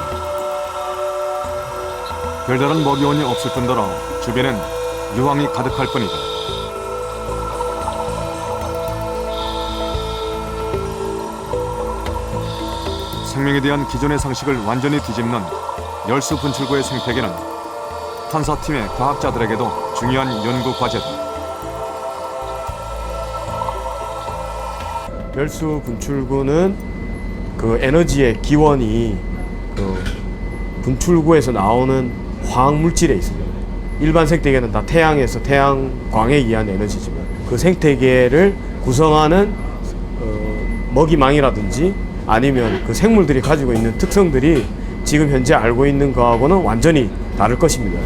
별다른 먹이원이 없을 뿐더러 주변엔 유황이 가득할 뿐이다. 생명에 대한 기존의 상식을 완전히 뒤집는 열수 분출구의 생태계는 탐사팀의 과학자들에게도 중요한 연구 과제다. 열수 분출구는 그 에너지의 기원이 그 분출구에서 나오는 화학 물질에 있습니다. 일반 생태계는 다 태양에서 태양광에 의한 에너지지만 그 생태계를 구성하는 먹이망이라든지 아니면 그 생물들이 가지고 있는 특성들이 지금 현재 알고 있는 거하고는 완전히 다를 것입니다.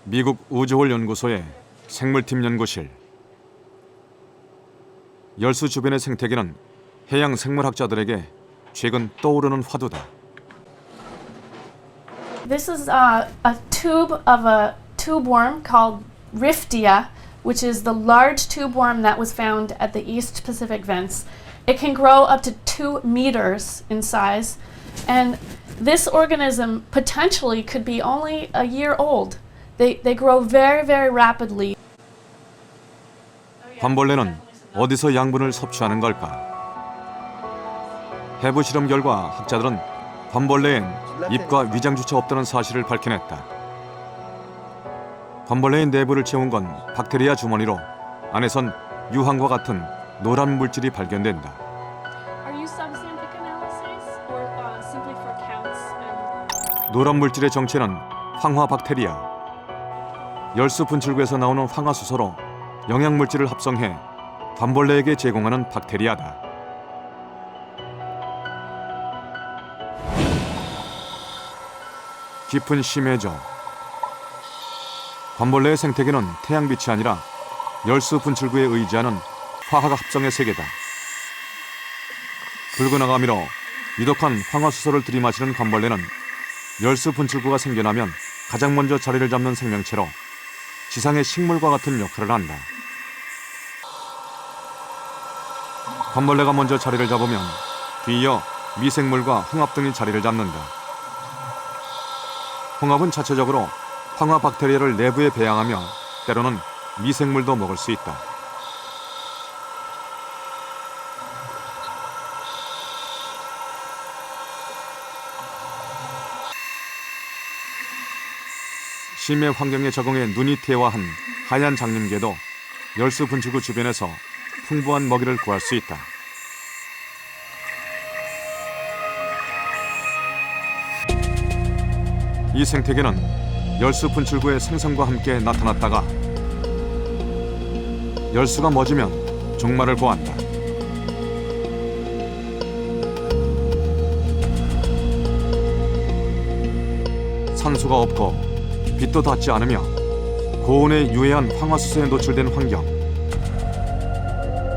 미국 우주홀 연구소의 생물팀 연구실. 열수 주변의 생태계는 해양 생물학자들에게 최근 떠오르는 화두다. This is a tube of a tube worm called Riftia, which is the large tube worm that was found at the East Pacific vents. It can grow up to 2 meters in size, and this organism potentially could be only a year old. They grow very, very rapidly. 범벌레는 어디서 양분을 섭취하는 걸까? 해부 실험 결과 학자들은 범벌레엔 잎과 위장주차 없다는 사실을 밝혀냈다. 범벌레의 내부를 채운 건 박테리아 주머니로 안에선 유황과 같은 노란 물질이 발견된다. 노란 물질의 정체는 황화 박테리아. 열수 분출구에서 나오는 황화수소로 영양물질을 합성해 범벌레에게 제공하는 박테리아다. 깊은 심해저. 범벌레의 생태계는 태양빛이 아니라 열수 분출구에 의지하는 화학 합성의 세계다. 붉은 아가미로 유독한 황화수소를 들이마시는 범벌레는 열수 분출구가 생겨나면 가장 먼저 자리를 잡는 생명체로 지상의 식물과 같은 역할을 한다. 범벌레가 먼저 자리를 잡으면 뒤이어 미생물과 홍합 등이 자리를 잡는다. 홍합은 자체적으로 황화 박테리아를 내부에 배양하며 때로는 미생물도 먹을 수 있다. 심해 환경에 적응해 눈이 퇴화한 하얀 장림개도 열수 분출구 주변에서 풍부한 먹이를 구할 수 있다. 이 생태계는 열수 분출구의 생성과 함께 나타났다가 열수가 멎으면 종말을 보았다. 산소가 없고 빛도 닿지 않으며 고온에 유해한 황화수소에 노출된 환경.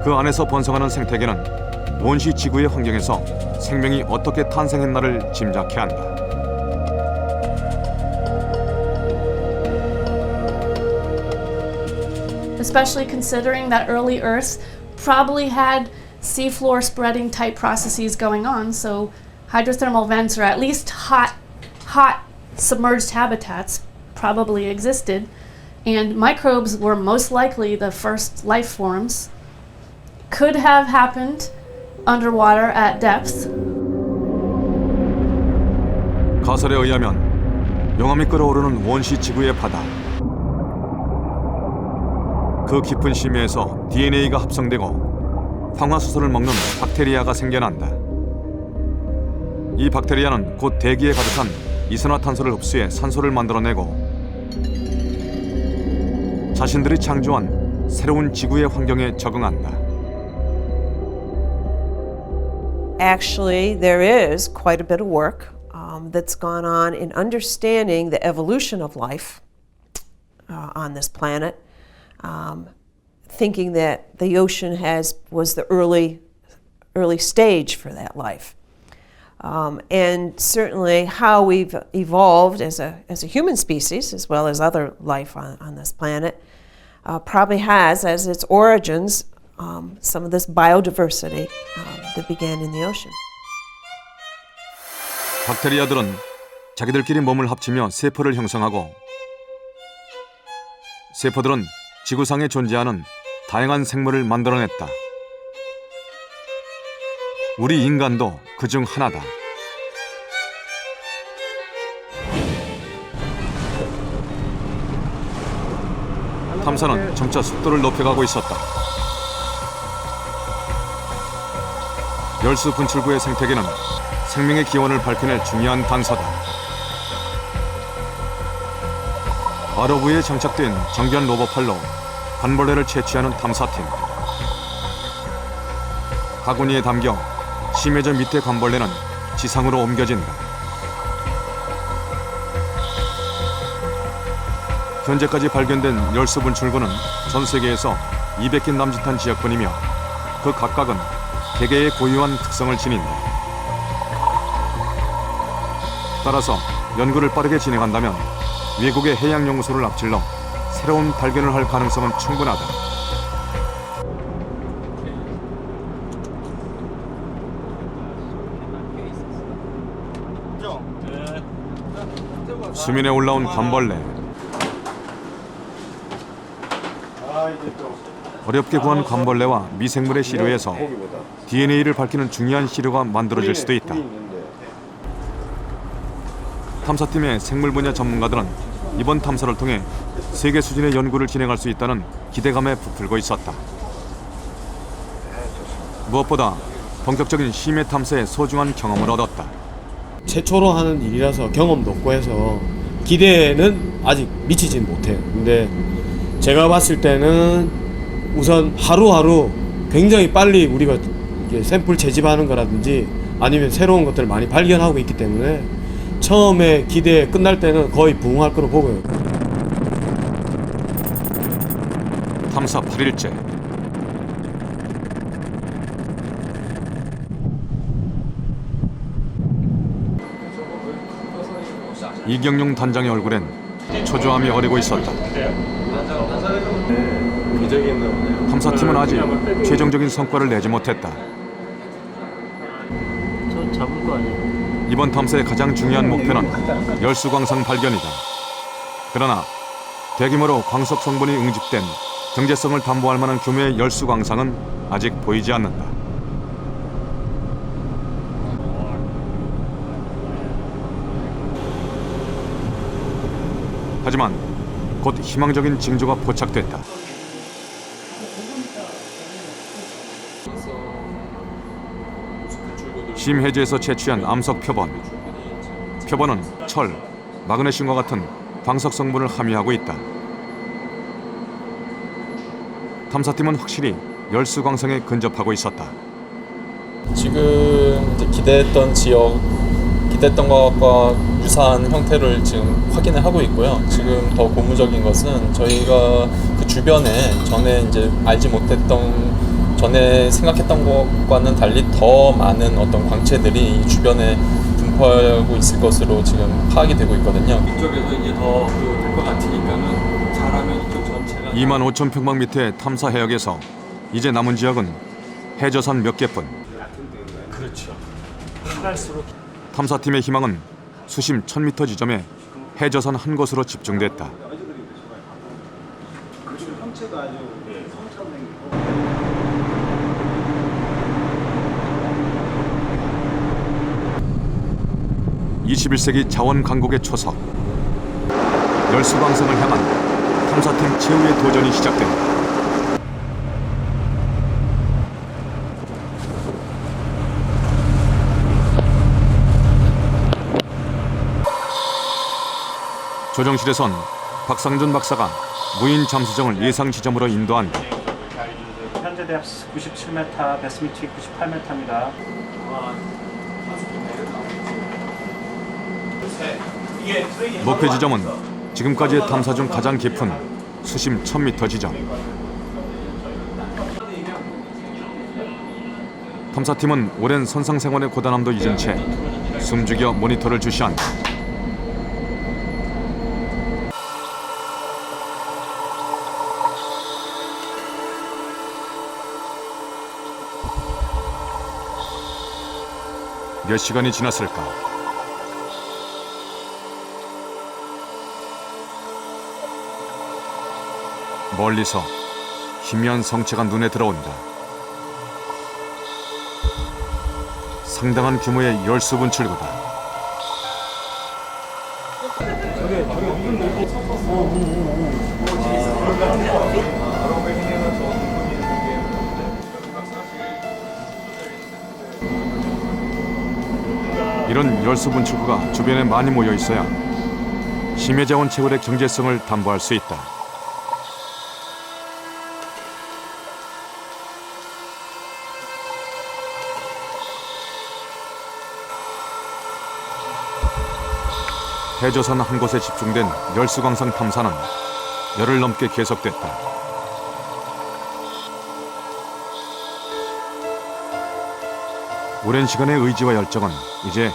그 안에서 번성하는 생태계는 원시 지구의 환경에서 생명이 어떻게 탄생했나를 짐작케 한다. Especially considering that early Earth probably had seafloor spreading type processes going on, so hydrothermal vents are at least hot hot submerged habitats probably existed, and microbes were most likely the first life forms, could have happened underwater at depth. 가설에 의하면 용암이 끓어오르는 원시 지구의 바다. 그 깊은 심해에서 DNA가 합성되고 황화수소를 먹는 박테리아가 생겨난다. 이 박테리아는 곧 대기에 가득한 이산화탄소를 흡수해 산소를 만들어내고 자신들이 창조한 새로운 지구의 환경에 적응한다. Actually, there is quite a bit of work that's gone on in understanding the evolution of life on this planet, thinking that the ocean was the early stage for that life. And certainly how we've evolved as a human species, as well as other life on this planet, probably has as its origins some of this biodiversity that began in the ocean. 박테리아들은 자기들끼리 몸을 합치며 세포를 형성하고 세포들은 지구상에 존재하는 다양한 생물을 만들어냈다. 우리 인간도 그중 하나다. 탐사는 점차 속도를 높여가고 있었다. 열수 분출구의 생태계는 생명의 기원을 밝혀낼 중요한 단서다. ROV에 장착된 정교한 로봇팔로 관벌레를 채취하는 탐사팀. 바구니에 담겨 심해저 밑의 관벌레는 지상으로 옮겨진다. 현재까지 발견된 열수 분출구는 전 세계에서 200개 남짓한 지역뿐이며 그 각각은 개개의 고유한 특성을 지닌다. 따라서 연구를 빠르게 진행한다면 외국의 해양연구소를 앞질러 새로운 발견을 할 가능성은 충분하다. 수면에 올라온 관벌레. 어렵게 구한 관벌레와 미생물의 시료에서 DNA를 밝히는 중요한 시료가 만들어질 수도 있다. 탐사팀의 생물 분야 전문가들은 이번 탐사를 통해 세계 수준의 연구를 진행할 수 있다는 기대감에 부풀고 있었다. 무엇보다 본격적인 심해 탐사의 소중한 경험을 얻었다. 최초로 하는 일이라서 경험도 없고 해서 기대는 아직 미치진 못해요. 근데 제가 봤을 때는 우선 하루하루 굉장히 빨리 우리가 샘플 채집하는 거라든지 아니면 새로운 것들을 많이 발견하고 있기 때문에 처음에 기대 끝날 때는 거의 부응할 거로 보고요. 탐사 8일째. 이경용 단장의 얼굴엔 초조함이 어리고 있었다. 탐사팀은 아직 최종적인 성과를 내지 못했다. 저 잡을 거 아니에요? 이번 탐사의 가장 중요한 목표는 열수광상 발견이다. 그러나 대규모로 광석 성분이 응집된 경제성을 담보할 만한 규모의 열수광상은 아직 보이지 않는다. 하지만 곧 희망적인 징조가 포착됐다. 심해지에서 채취한 암석 표본. 표본은 철, 마그네슘과 같은 광석 성분을 함유하고 있다. 탐사팀은 확실히 열수광성에 근접하고 있었다. 지금 이제 기대했던 지역, 기대했던 것과 유사한 형태를 지금 확인을 하고 있고요. 지금 더 고무적인 것은 저희가 그 주변에 전에 이제 알지 못했던, 전에 생각했던 것과는 달리 더 많은 어떤 광체들이 이 주변에 분포하고 있을 것으로 지금 파악이 되고 있거든요. 이쪽에서 이제 더 될 것 같으니까는 잘하면 이쪽 전체가 25,000평방미터의 탐사 해역에서 이제 남은 지역은 해저선 몇 개뿐. 그렇죠. 갈수록 탐사팀의 희망은 수심 1000m 지점에 해저선 한 곳으로 집중됐다. 형체도 아주 성처럼 생기고. 21세기 자원 강국의 초석. 열수광성을 향한 탐사팀 최후의 도전이 시작된다. 조정실에선 박상준 박사가 무인 잠수정을 예상 지점으로 인도한다. 현재 대합 97m, 베스미치 98m입니다. 목표 지점은 지금까지의 탐사 중 가장 깊은 수심 1000m 지점. 탐사팀은 오랜 선상 생활의 고단함도 잊은 채 숨죽여 모니터를 주시한다. 몇 시간이 지났을까? 멀리서 희미한 성체가 눈에 들어온다. 상당한 규모의 열수 분출구다. 이런 열수 분출구가 주변에 많이 모여 있어야 심해자원 채굴의 경제성을 담보할 수 있다. 해저선 한 곳에 집중된 열수광상 탐사는 열흘 넘게 계속됐다. 오랜 시간의 의지와 열정은 이제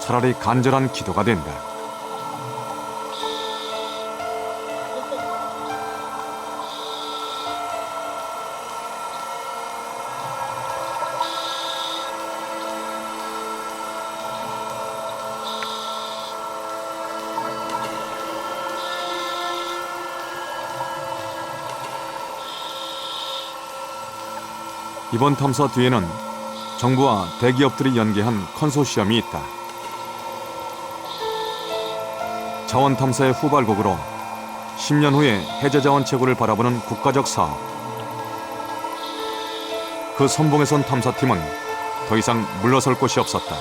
차라리 간절한 기도가 된다. 이번 탐사 뒤에는 정부와 대기업들이 연계한 컨소시엄이 있다. 자원 탐사의 후발곡으로 10년 후에 해저자원 채굴을 바라보는 국가적 사업. 그 선봉에 선 탐사팀은 더 이상 물러설 곳이 없었다.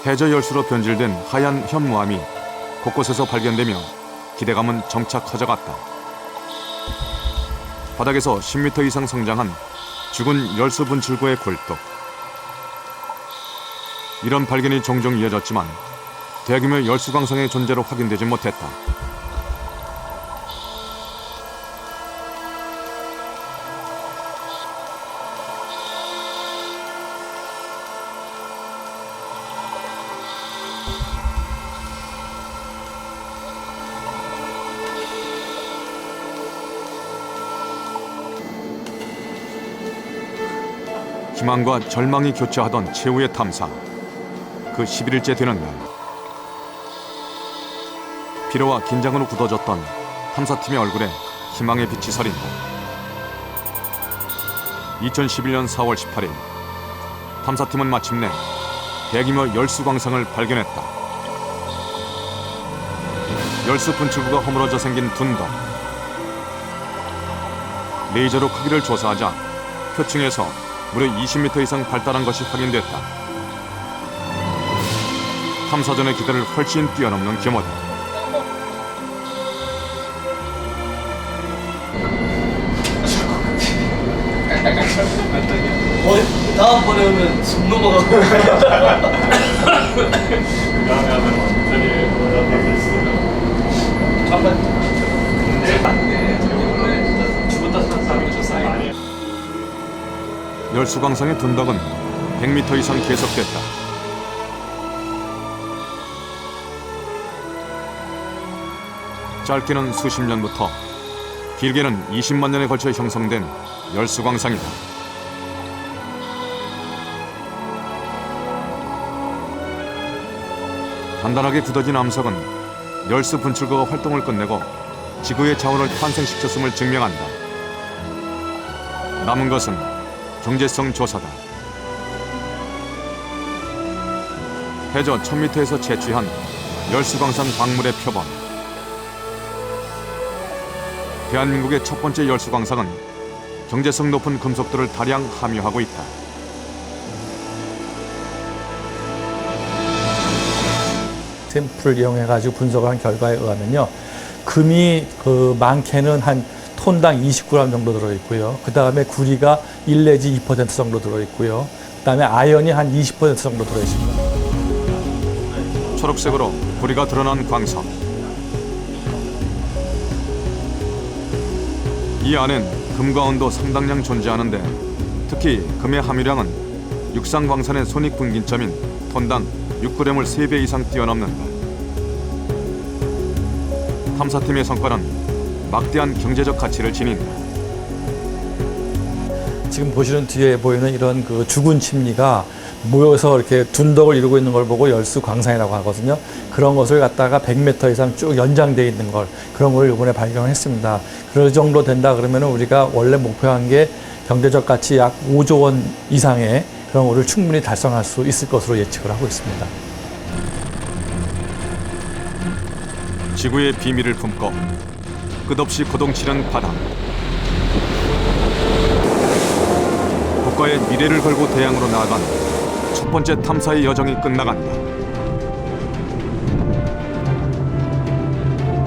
해저 열수로 변질된 하얀 현무암이 곳곳에서 발견되며 기대감은 점차 커져갔다. 바닥에서 10m 이상 성장한 죽은 열수 분출구의 굴뚝. 이런 발견이 종종 이어졌지만 대규모 열수광성의 존재로 확인되지 못했다. 희망과 절망이 교차하던 최후의 탐사. 그 11일째 되는 날. 피로와 긴장으로 굳어졌던 탐사팀의 얼굴에 희망의 빛이 서린다. 2011년 4월 18일 탐사팀은 마침내 대규모 열수광상을 발견했다. 열수 분출구가 허물어져 생긴 둔덕. 레이저로 크기를 조사하자 표층에서 무려 20m 이상 발달한 것이 확인됐다. 탐사전의 기대를 훨씬 뛰어넘는 규모다. 다음번에 오면 숨 넘어가고. 그 다음에 하면 완전히 올라가겠습니다. 잠깐. 죽었다 산 사람이 줬어요. 열수광상의 둔덕은 100m 이상 계속됐다. 짧게는 수십 년부터, 길게는 20만 년에 걸쳐 형성된 열수광상이다. 단단하게 굳어진 암석은 열수 분출구가 활동을 끝내고 지구의 자원을 탄생시켰음을 증명한다. 남은 것은 경제성 조사다. 해저 1000m에서 채취한 열수광산 광물의 표본. 대한민국의 첫 번째 열수광석은 경제성 높은 금속들을 다량 함유하고 있다. 샘플을 이용해가지고 분석한 결과에 의하면요, 금이 많게는 한 톤당 20g 정도 들어있고요. 그 다음에 구리가 1 내지 2% 정도 들어있고요. 그 다음에 아연이 한 20% 정도 들어있습니다. 초록색으로 구리가 드러난 광석. 이 안엔 금과 은도 상당량 존재하는데 특히 금의 함유량은 육상광산의 손익분기점인 톤당 6g을 3배 이상 뛰어넘는다. 탐사팀의 성과는 막대한 경제적 가치를 지닌다. 지금 보시는 뒤에 보이는 이런 그 죽은 침리가 모여서 이렇게 둔덕을 이루고 있는 걸 보고 열수광산이라고 하거든요. 그런 것을 갖다가 100m 이상 쭉 연장되어 있는 걸, 그런 걸 이번에 발견했습니다. 그 정도 된다 그러면 우리가 원래 목표한 게 경제적 가치 약 5조 원 이상의 그런 거를 충분히 달성할 수 있을 것으로 예측을 하고 있습니다. 지구의 비밀을 품고 끝없이 고동치는 바다. 국가의 미래를 걸고 대양으로 나아간 첫 번째 탐사의 여정이 끝나간다.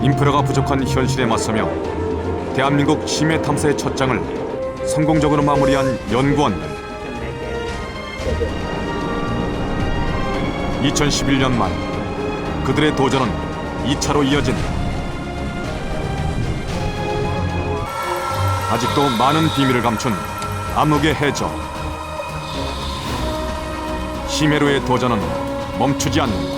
인프라가 부족한 현실에 맞서며 대한민국 심해 탐사의 첫 장을 성공적으로 마무리한 연구원들. 2011년 말 그들의 도전은 2차로 이어진다. 아직도 많은 비밀을 감춘 암흑의 해저. 심해로의 도전은 멈추지 않는다.